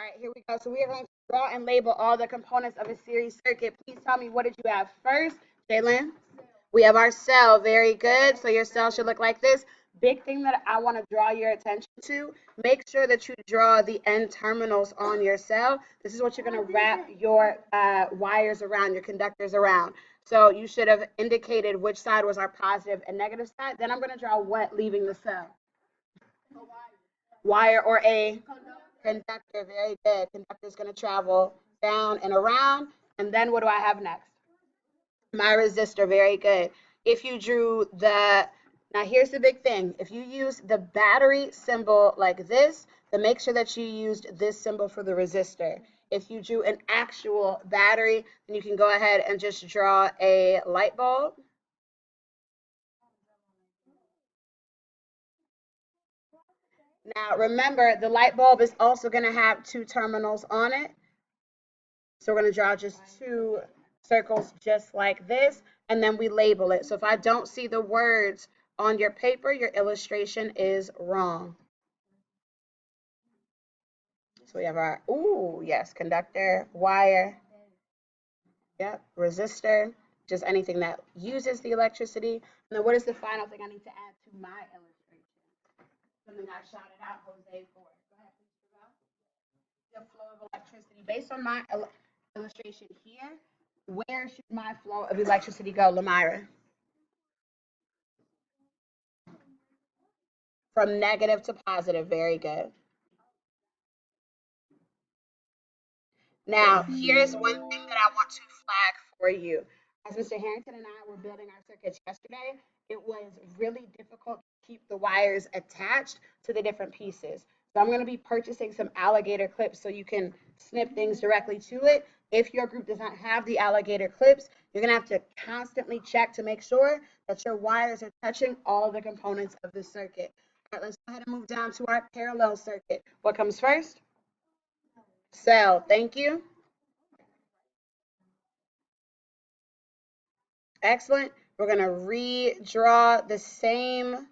All right, here we go. So we are going to draw and label all the components of a series circuit. Please tell me, what did you have first, Jalen? We have our cell. Very good. So your cell should look like this. Big thing that I want to draw your attention to, make sure that you draw the N terminals on your cell. This is what you're going to wrap your wires around, your conductors around. So you should have indicated which side was our positive and negative side. Then I'm going to draw what leaving the cell. Wire or a conductor. Very good. Conductor is going to travel down and around. And then what do I have next? My resistor. Very good. If you drew the, now here's the big thing. If you use the battery symbol like this, then make sure that you used this symbol for the resistor. If you drew an actual battery, then you can go ahead and just draw a light bulb. Now remember, the light bulb is also going to have two terminals on it. So we're going to draw just two circles just like this, and then we label it. So if I don't see the words on your paper, your illustration is wrong. So we have our, ooh, yes, conductor, wire, yep, resistor, just anything that uses the electricity. And then what is the final thing I need to add to my illustration? Something I shouted out Jose for. Go ahead, please. The flow of electricity. Based on my illustration here, where should my flow of electricity go, Lamira? From negative to positive. Very good. Now, here's one thing that I want to flag for you. As Mr. Harrington and I were building our circuits yesterday, it was really difficult to keep the wires attached to the different pieces. So I'm going to be purchasing some alligator clips so you can snip things directly to it. If your group does not have the alligator clips, you're going to have to constantly check to make sure that your wires are touching all the components of the circuit. All right, let's go ahead and move down to our parallel circuit. What comes first? Cell. Thank you. Excellent. We're going to redraw the same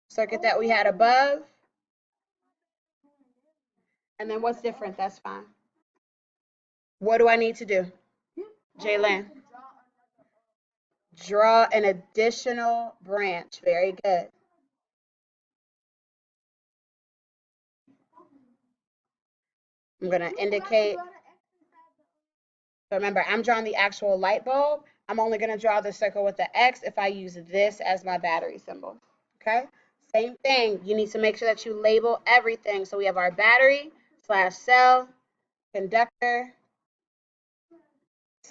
circuit that we had above. And then what's different? That's fine. What do I need to do? Jalen? Draw an additional branch. Very good. I'm going to indicate. So remember, I'm drawing the actual light bulb. I'm only going to draw the circle with the X if I use this as my battery symbol. Okay? Same thing. You need to make sure that you label everything. So we have our battery / cell, conductor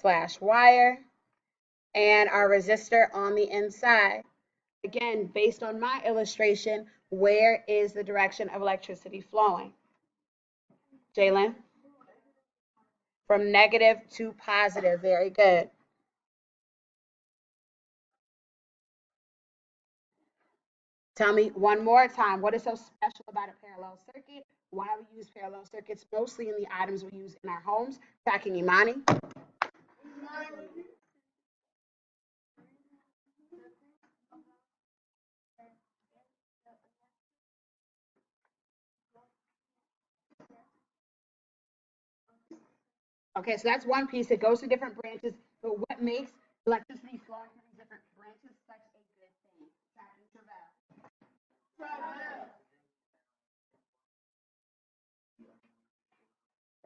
/ wire, and our resistor on the inside. Again, based on my illustration, where is the direction of electricity flowing? Jalen? From negative to positive. Very good. Tell me one more time, what is so special about a parallel circuit? Why we use parallel circuits mostly in the items we use in our homes? Tracking Imani. Okay, so that's one piece. It goes to different branches, but what makes electricity flowing through these different branches such a good thing? Tracking Travell.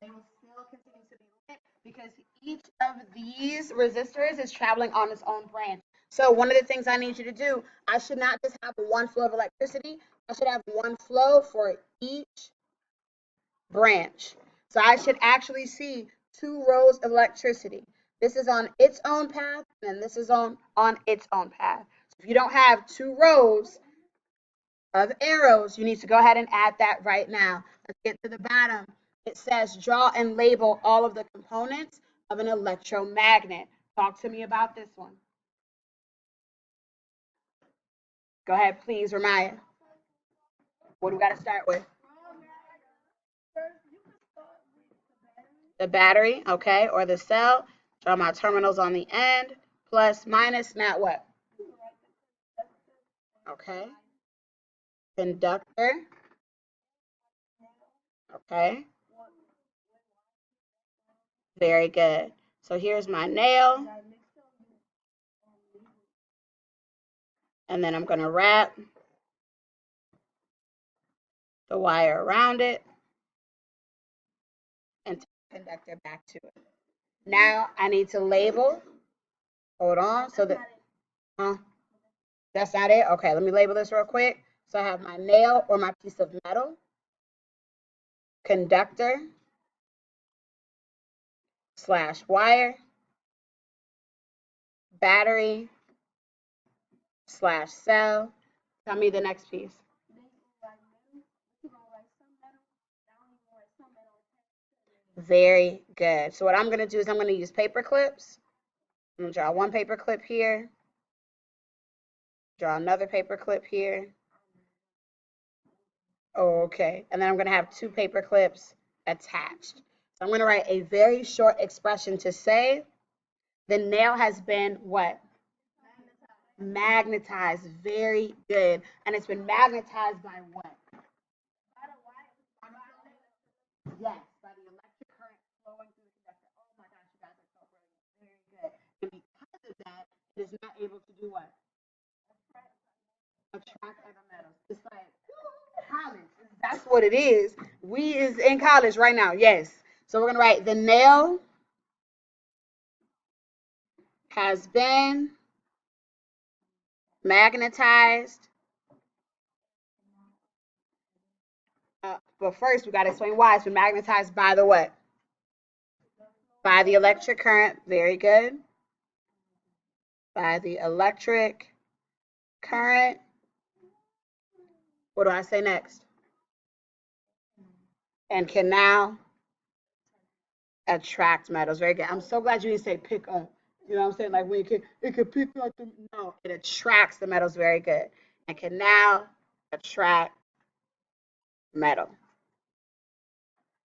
They will still continue to be lit because each of these resistors is traveling on its own branch. So one of the things I need you to do, I should not just have one flow of electricity. I should have one flow for each branch. So I should actually see two rows of electricity. This is on its own path, and this is on its own path. So if you don't have two rows of arrows, you need to go ahead and add that right now. Let's get to the bottom. It says draw and label all of the components of an electromagnet. Talk to me about this one. Go ahead, please, Ramaya. What do we got to start with? The battery, okay, or the cell. Draw my terminals on the end. Plus, minus, not what? Okay. Conductor. Okay. Very good. So here's my nail. And then I'm going to wrap the wire around it and take the conductor back to it. Now I need to label. Hold on. So that, that's not it? Okay, let me label this real quick. So I have my nail or my piece of metal, conductor / wire, battery / cell. Tell me the next piece. Very good. So what I'm going to do is I'm going to use paper clips. I'm going to draw one paper clip here, draw another paper clip here. Okay. And then I'm going to have two paper clips attached. So I'm going to write a very short expression to say the nail has been what? Magnetized. Very good. And it's been magnetized by what? Yes, by the electric current flowing through the conductor. Oh my gosh, you guys are so brilliant. Very good. And because of that, it is not able to do what? Attract other metals. It's like college. That's what it is. We is in college right now. Yes. So we're gonna write the nail has been magnetized. But first, we got to explain why it's been magnetized by the what? By the electric current. Very good. By the electric current. What do I say next? And can now attract metals. Very good. I'm so glad you didn't say pick up. You know what I'm saying? Like when it can pick up the, no, it attracts the metals. Very good. And can now attract metal.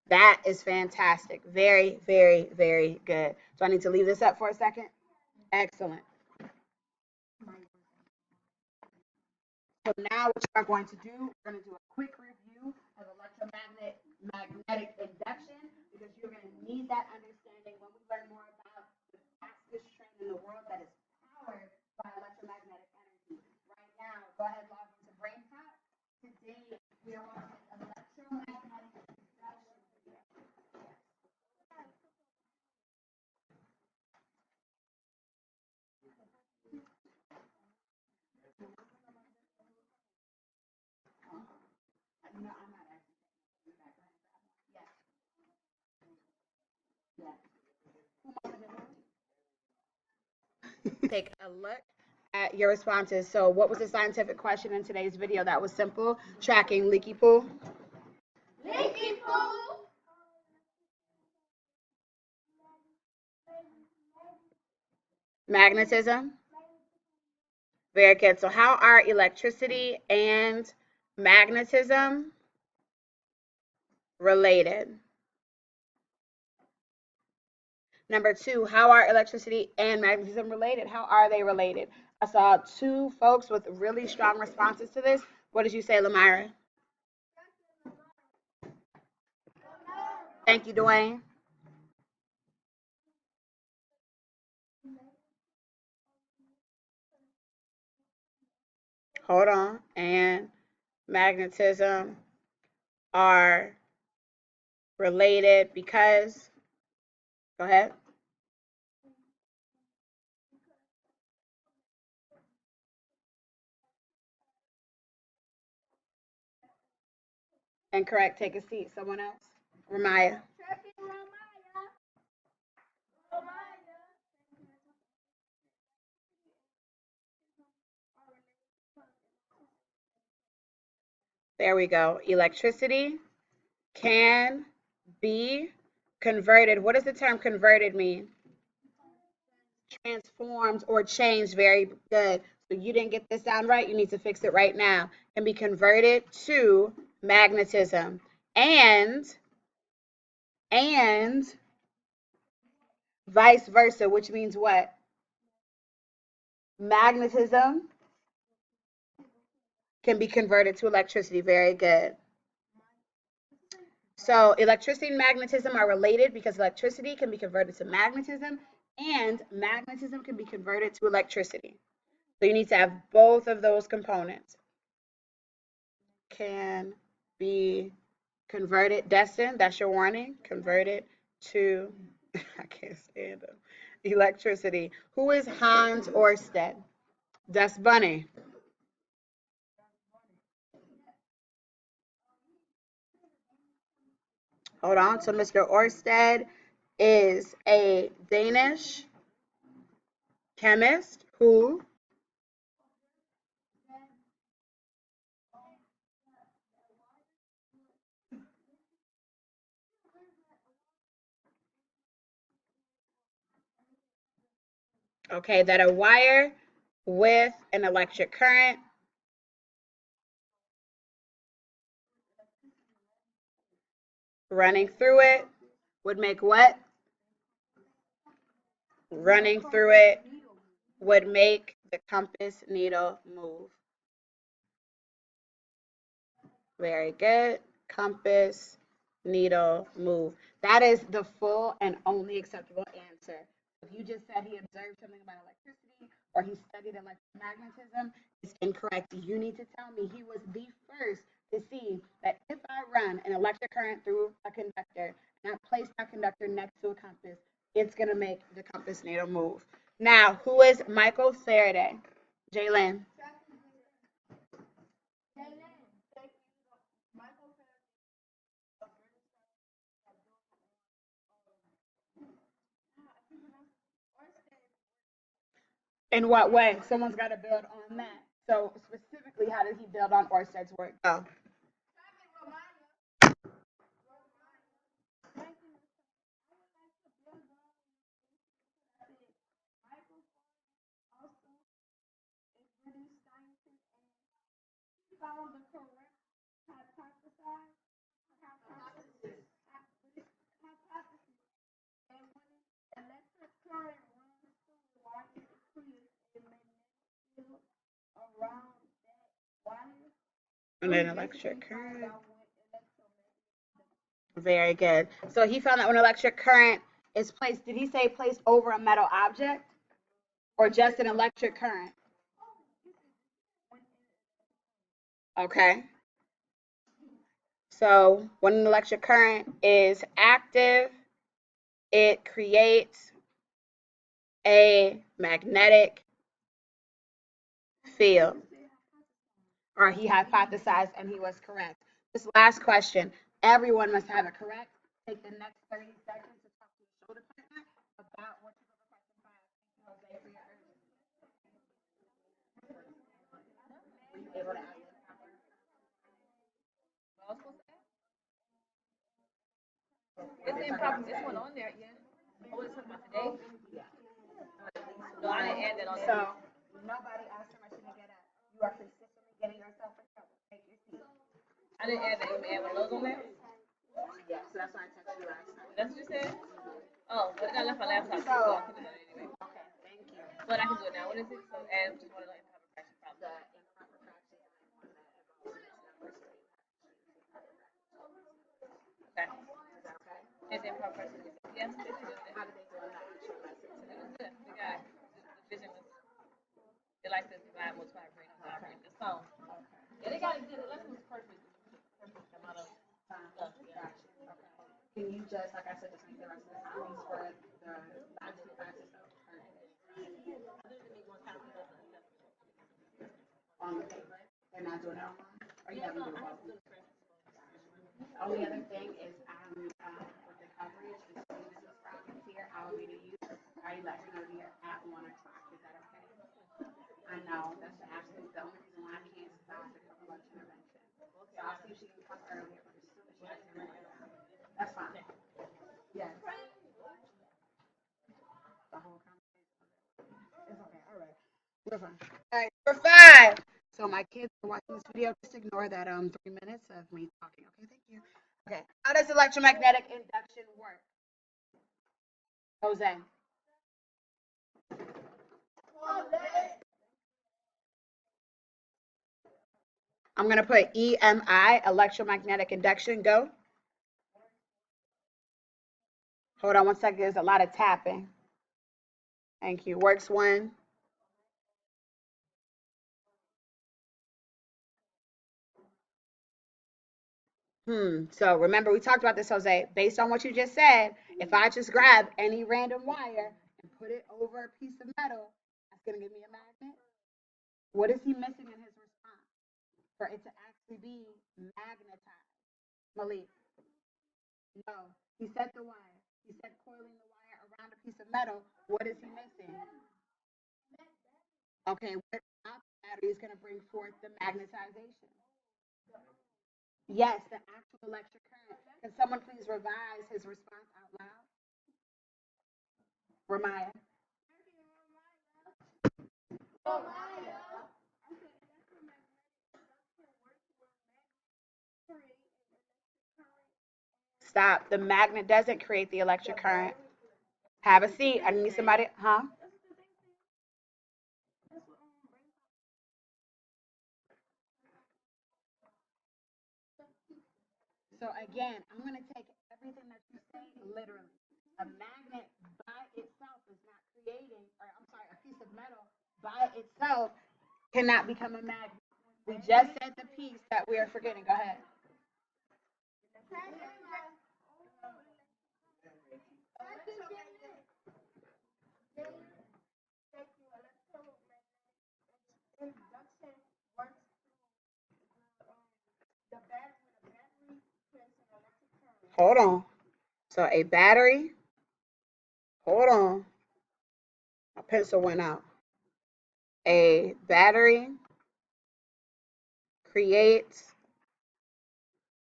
That is fantastic. Very, very, very good. So I need to leave this up for a second. Excellent. So now what we're going to do, we're going to do a quick review of electromagnetic induction because you're going to need that understanding when we learn more about the fastest train in the world that is powered by electromagnetic energy. Right now, go ahead and log into BrainPop. Today, we are watching electromagnetic induction. No, I'm not actually. Yes. Yes. Take a look at your responses. So what was the scientific question in today's video? That was simple. Tracking leaky pool. Leaky pool. Magnetism. Very good. So how are electricity and magnetism related? Number two, how are electricity and magnetism related? How are they related? I saw two folks with really strong responses to this. What did you say, Lamira? Thank you, Dwayne. Hold on. And magnetism are related because, go ahead. Incorrect. Take a seat. Someone else. Ramaya. There we go. Electricity can be converted. What does the term converted mean? Transformed or changed. Very good. So you didn't get this down right. You need to fix it right now. Can be converted to magnetism. And vice versa, which means what? Magnetism can be converted to electricity. Very good. So electricity and magnetism are related because electricity can be converted to magnetism and magnetism can be converted to electricity. So you need to have both of those components. Can be converted, destined, that's your warning, converted to, I can't stand them, electricity. Who is Hans Ørsted? That's Bunny. Hold on. So Mr. Ørsted is a Danish chemist who okay, that a wire with an electric current running through it would make what? Running through it would make the compass needle move. Very good. Compass needle move. That is the full and only acceptable answer. If you just said he observed something about electricity or he studied electromagnetism, it's incorrect. You need to tell me he was the first to see that if I run an electric current through a conductor and I place that conductor next to a compass, it's going to make the compass needle move. Now, who is Michael Faraday? Jalen. In what way? Someone's got to build on that. So specifically, how did he build on Orsted's work? Oh. And then electric current. Very good. So he found that when electric current is placed, did he say placed over a metal object or just an electric current? Okay. So when an electric current is active, it creates a magnetic field. Or he hypothesized and he was correct. This last question, everyone must have it correct. Take the next 30 seconds to talk to your show department about what you go for question 5. Thank you, Jose, for your urgent. Were you able to ask? It's improper. This one on there, yeah. I was talking about today. No, I didn't add that on there. So nobody asked how much you get at. You are consistently getting yourself in trouble. Take your seat. I didn't add that. You add one of those on there? Yeah, so that's why I texted you last night. That's what you said? Oh, but I left my laptop, so I can do that anyway. Okay, thank you. But I can do it now. What is it? So add just one of the improper fraction The problems. improper fraction is one that involves mixed numbers. Okay. Is that okay? It's improper fraction. Yes, it's good. How did they do in that actual lesson It today? was good. We got the vision was. They like to divide, multiply, bring on top. It's phone. Yeah, they got it good. The lesson was perfect. Perfect amount of stuff. Yeah. Gotcha. Okay. Can you just, like I said, just make the rest of the comments for the last two classes though? On the paper? They're not doing it online? Or you have them do it both? The only other thing is with the coverage, the students is from here, I'll be to you. I let her know here at 1 o'clock. Is that okay? I know, that's the absolute, the only reason why I can't is because I have to cover lunch intervention. So I'll see if she can come earlier, but as soon as she has to write it down. That's fine. Yes. The whole conversation. It's okay, all right. We're fine. All right, number 5. So my kids are watching this video. Just ignore that 3 minutes of me talking. Okay, thank you. Okay. How does electromagnetic induction work? Jose. I'm gonna put EMI, electromagnetic induction. Go. Hold on one second. There's a lot of tapping. Thank you. Works one. So remember we talked about this, Jose. Based on what you just said, if I just grab any random wire and put it over a piece of metal, that's gonna give me a magnet. What is he missing in his response for it to actually be magnetized? Malik, no. He said the wire. He said coiling the wire around a piece of metal. What is he missing? Okay, what battery is gonna bring forth the magnetization? Yes, the actual electric current. Can someone please revise his response out loud? Ramaya. Stop. The magnet doesn't create the electric current. Have a seat. I need somebody. Huh? So again, I'm going to take everything that you say literally. A magnet by itself is not creating, or I'm sorry, a piece of metal by itself cannot become a magnet. We just said the piece that we are forgetting. Go ahead. Hold on. So a battery. Hold on. My pencil went out. A battery creates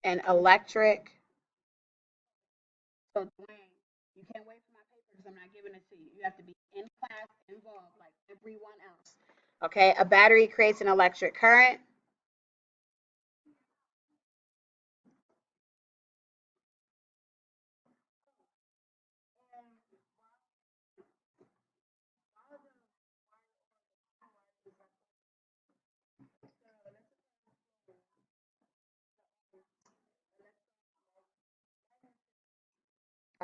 an electric. So Dwayne, you can't wait for my paper because I'm not giving it to you. You have to be in class, involved, like everyone else. Okay, a battery creates an electric current.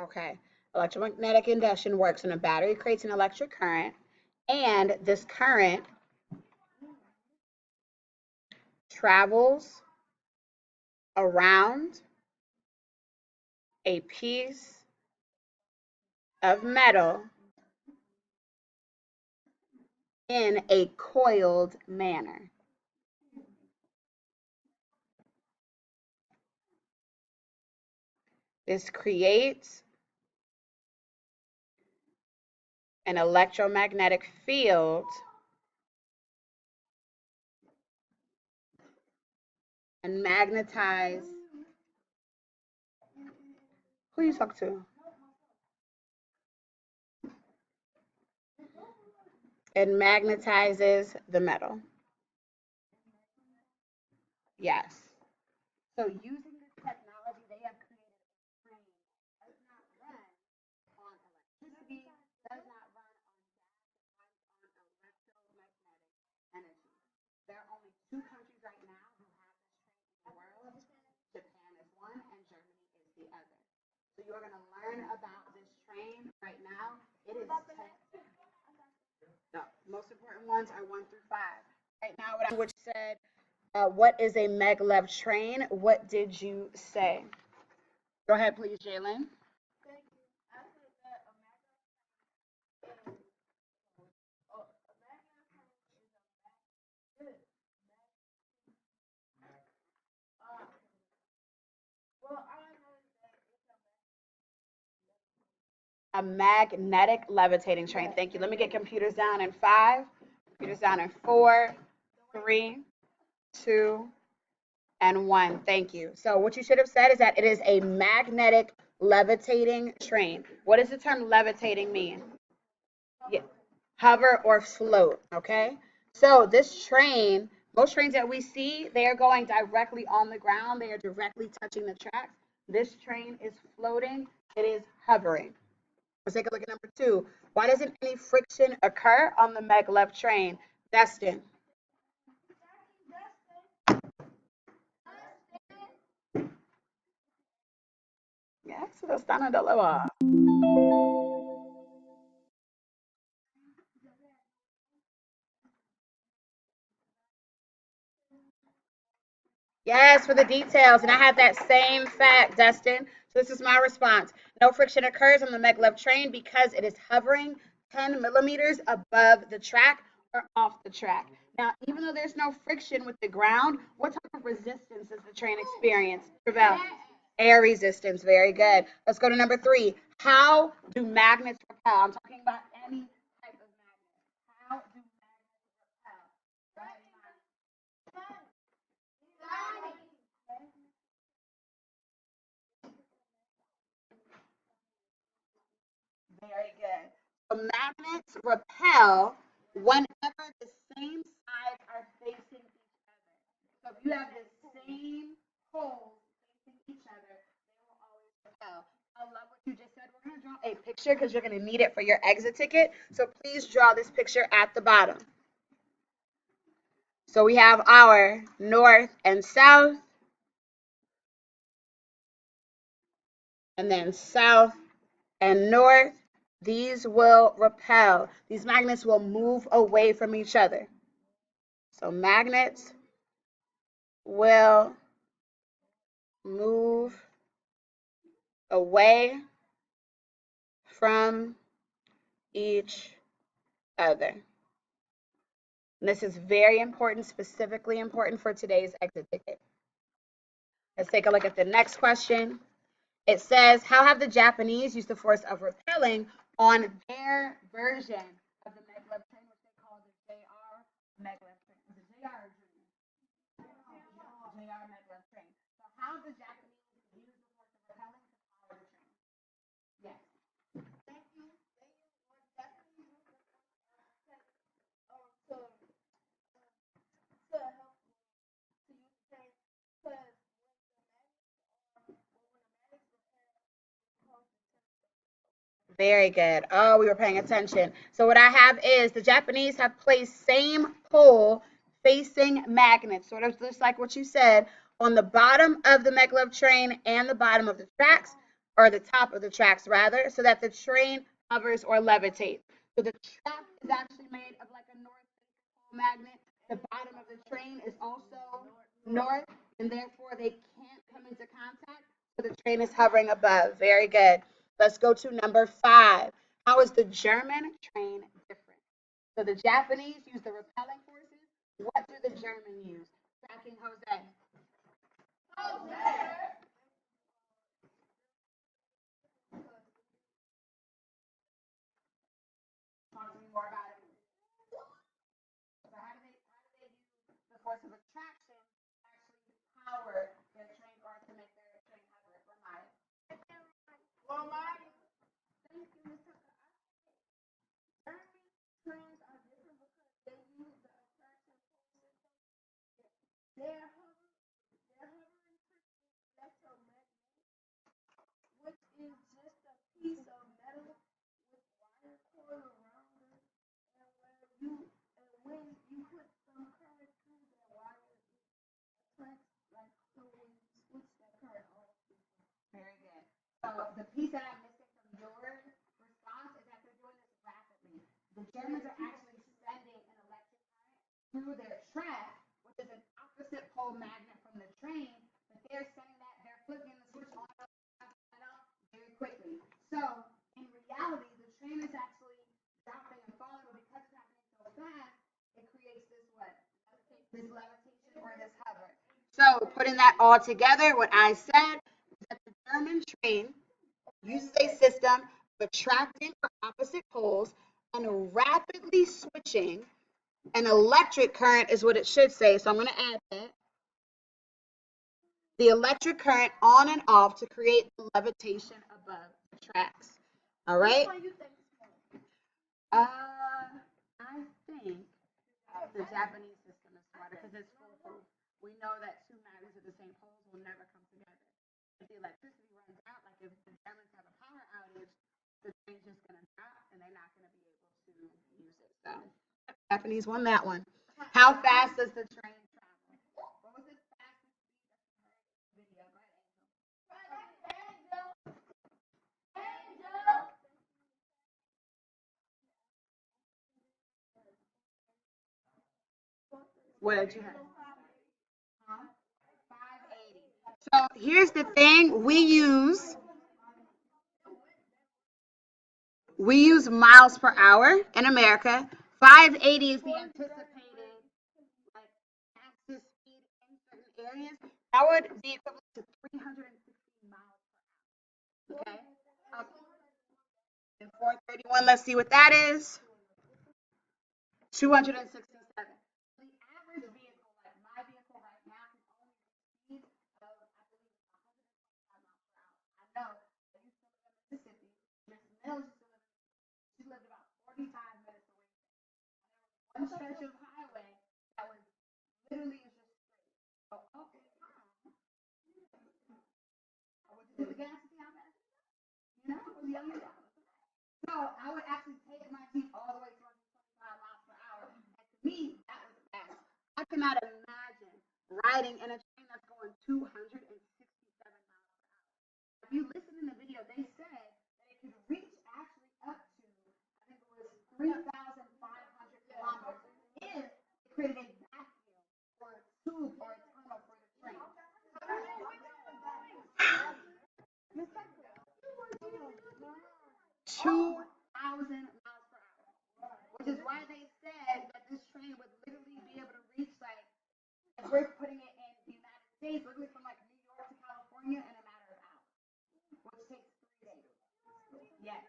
Okay, electromagnetic induction works when a battery creates an electric current, and this current travels around a piece of metal in a coiled manner. This creates an electromagnetic field and magnetize. Who you talk to? It magnetizes the metal. Yes. So using this technology, they have created a train that does not run on electricity, does not run on gas, it runs on electromagnetic energy. There are only two countries right now who have this train in the world. Japan is one and Germany is the other. So you're going to learn about this train right now. It is the most important ones are 1 through 5. Right now, what you said, what is a maglev train? What did you say? Go ahead, please, Jalen. A magnetic levitating train. Thank you. Let me get computers down in 5, computers down in 4, 3, 2, and 1. Thank you. So what you should have said is that it is a magnetic levitating train. What does the term levitating mean? Yeah. Hover or float, okay? So this train, most trains that we see, they are going directly on the ground. They are directly touching the tracks. This train is floating. It is hovering. Let's take a look at number 2. Why doesn't any friction occur on the maglev train? Destin. Yes, lo stanno da lavare. Yes, for the details. And I had that same fact, Dustin. So this is my response. No friction occurs on the maglev train because it is hovering 10 millimeters above the track or off the track. Now, even though there's no friction with the ground, what type of resistance does the train experience? Travell? Air resistance. Very good. Let's go to number 3. How do magnets repel? I'm talking about any type of magnet. How do Very good. So magnets repel whenever the same sides are facing each other. So if you have the same poles facing each other, they will always repel. I love what you just said. We're going to draw a picture because you're going to need it for your exit ticket. So please draw this picture at the bottom. So we have our north and south, and then south and north. These will repel. These magnets will move away from each other. So magnets will move away from each other. And this is very important, specifically important for today's exit ticket. Let's take a look at the next question. It says, how have the Japanese used the force of repelling on their version of the maglev train, which they call the JR maglev train? The JR maglev train. So how have the Japanese used the force of repelling to power the train? Yes. Very good. Oh, we were paying attention. So what I have is the Japanese have placed same pole facing magnets, sort of just like what you said, on the bottom of the maglev train and the bottom of the tracks, or the top of the tracks rather, so that the train hovers or levitates. So the track is actually made of like a north pole magnet. The bottom of the train is also north, and therefore they can't come into contact. So the train is hovering above. Very good. Let's go to number 5. How is the German train different? So the Japanese use the repelling forces. What do the German use? Tracking Jose. Talk to me more about it. So how do they use the force of attraction to actually power their train or to make their train hover? Remind. Well, Maya, thank you, Mr. German trains are different because they use the attraction forces. They're hovering, they're hovering electromagnetic, which is just a piece of metal with wire coil around it. And when you put some current through that wire, it attracts like so when you switch that current off. Very good. So the piece that I'm missing from your response is that they're doing this rapidly. The Germans are actually sending an electric current through their track, which is an opposite pole magnet from the train, but they're sending that, they're flipping the switch on and off very quickly. So in reality, the train is actually dropping and falling, but because it's happening so fast, it creates this what? This levitation or this hover. So putting that all together, what I said is that the German train uses a system of attracting for opposite poles and rapidly switching an electric current is what it should say. So I'm going to add that. The electric current on and off to create the levitation above the tracks. All right? I think the Japanese system is smarter because it's foolproof. We know that two magnets of the same poles will never come together. If the electricity runs out, like if the Germans have a power outage, the train's just going to drop and they're not going to be able to use it. So, Japanese won that one. How fast does the train travel? What was the fastest speed that you heard in the video? Go ahead, Angel. What did you have? Huh? 580. So here's the thing: we use miles per hour in America. 580 is the anticipated like axis speed in certain areas. That would be equivalent to 360 miles per hour. Okay. Um, and 431. Let's see what that is. 267. The average vehicle, like my vehicle right now, can only speed of, I believe, 125 miles per hour. I know. I used to live in Mississippi. Miss Mills used to live. She lived about 45 minutes away. One stretch of highway that was literally just straight. So, okay, I went to do the gas to see how fast. You know, I was young and dumb. So I would actually take my Jeep all the way to 125 miles per hour. And to me, that was fast. I cannot imagine riding in a train that's going 267 miles per hour. If you listen in the video, they said that it could reach actually up to, I think it was 3,500 kilometers if it created a vacuum or a tube or a tunnel for the train. 2,000 miles per hour, which is why they said that this train would literally be able to reach, like, if we're putting it in the United States, literally from like New York to California in a matter of hours, which takes 3 days. Yes.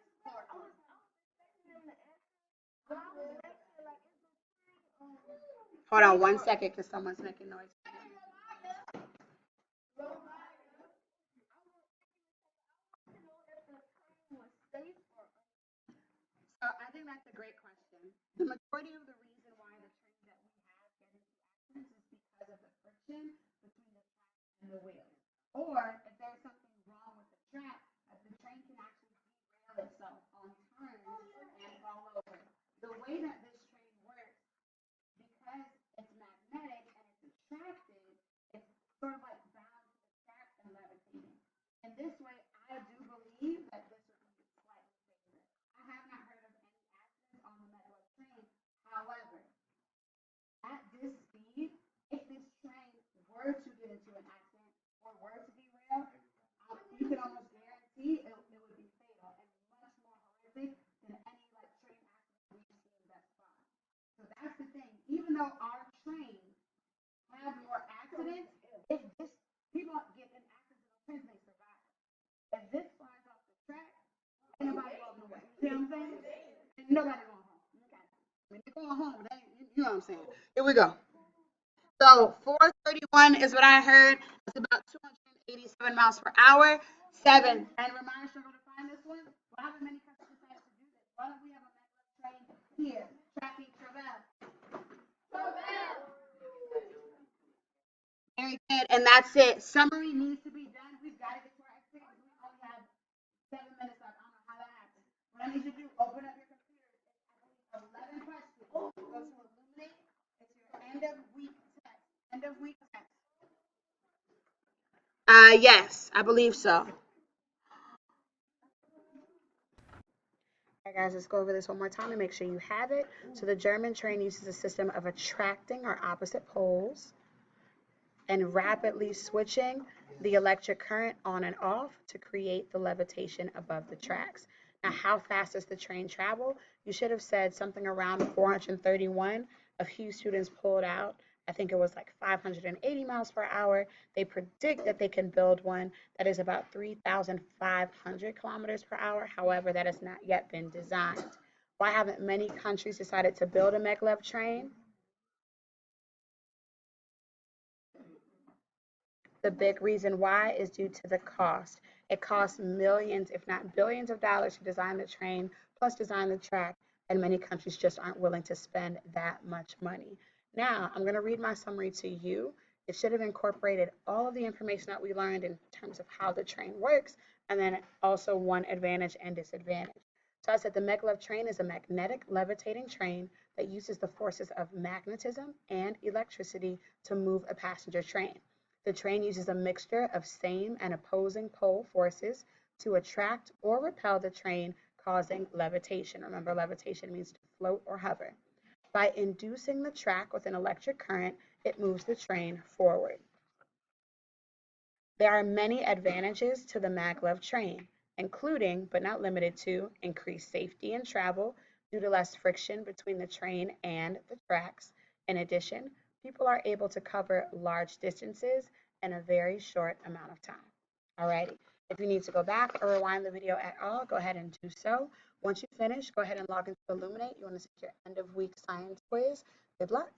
Hold on 1 second because someone's making noise. So I think that's a great question. The majority of the reason why the trains that we have get into accidents is because of the friction between the track and the wheel. Or if there's something wrong with the track, the train can actually derail itself on turns and fall over. The way that this train works, because it's magnetic and it's attracted, it's sort of like bound to the track and levitating. In this way, I do believe that this would be slightly safer. I have not heard of any accidents on the maglev train. However, at this speed, if this train were to get into an accident or were to derail, you can almost guarantee it would be fatal and much more horrific than any like train accident we've seen thus far. So that's the thing. Even though our trains have more accidents, if this people get in accidents on trains, they survive. If this flies off the track, ain't nobody walking away. You know what I'm saying? Ain't nobody going home. Okay. I mean, they're going home. They, you know what I'm saying? Here we go. So 431 is what I heard. It's about 287 miles per hour. Seven. And remind struggle to find this one. Why haven't many countries decided to do this? Why don't we have a maglev train here? Tracking travel. Very good. And that's it. Summary needs to be done. We've got to get to our exit. We only have 7 minutes left. I don't know how that happened. What I need you to do, open up your computers. It's, I believe, 11 questions. Go to Illuminate. It's your end of week test. End of week test. Yes, I believe so. All right, guys, let's go over this one more time and make sure you have it. So the German train uses a system of attracting or opposite poles and rapidly switching the electric current on and off to create the levitation above the tracks. Now, how fast does the train travel? You should have said something around 431. A few students pulled out. I think it was like 580 miles per hour. They predict that they can build one that is about 3,500 kilometers per hour. However, that has not yet been designed. Why haven't many countries decided to build a maglev train? The big reason why is due to the cost. It costs millions, if not billions of dollars to design the train, plus design the track, and many countries just aren't willing to spend that much money. Now, I'm going to read my summary to you. It should have incorporated all of the information that we learned in terms of how the train works, and then also one advantage and disadvantage. So I said the maglev train is a magnetic levitating train that uses the forces of magnetism and electricity to move a passenger train. The train uses a mixture of same and opposing pole forces to attract or repel the train, causing levitation. Remember, levitation means to float or hover. By inducing the track with an electric current, it moves the train forward. There are many advantages to the maglev train, including, but not limited to, increased safety in travel due to less friction between the train and the tracks. In addition, people are able to cover large distances in a very short amount of time. Alrighty, if you need to go back or rewind the video at all, go ahead and do so. Once you finish, go ahead and log into Illuminate. You want to take your end of week science quiz. Good luck.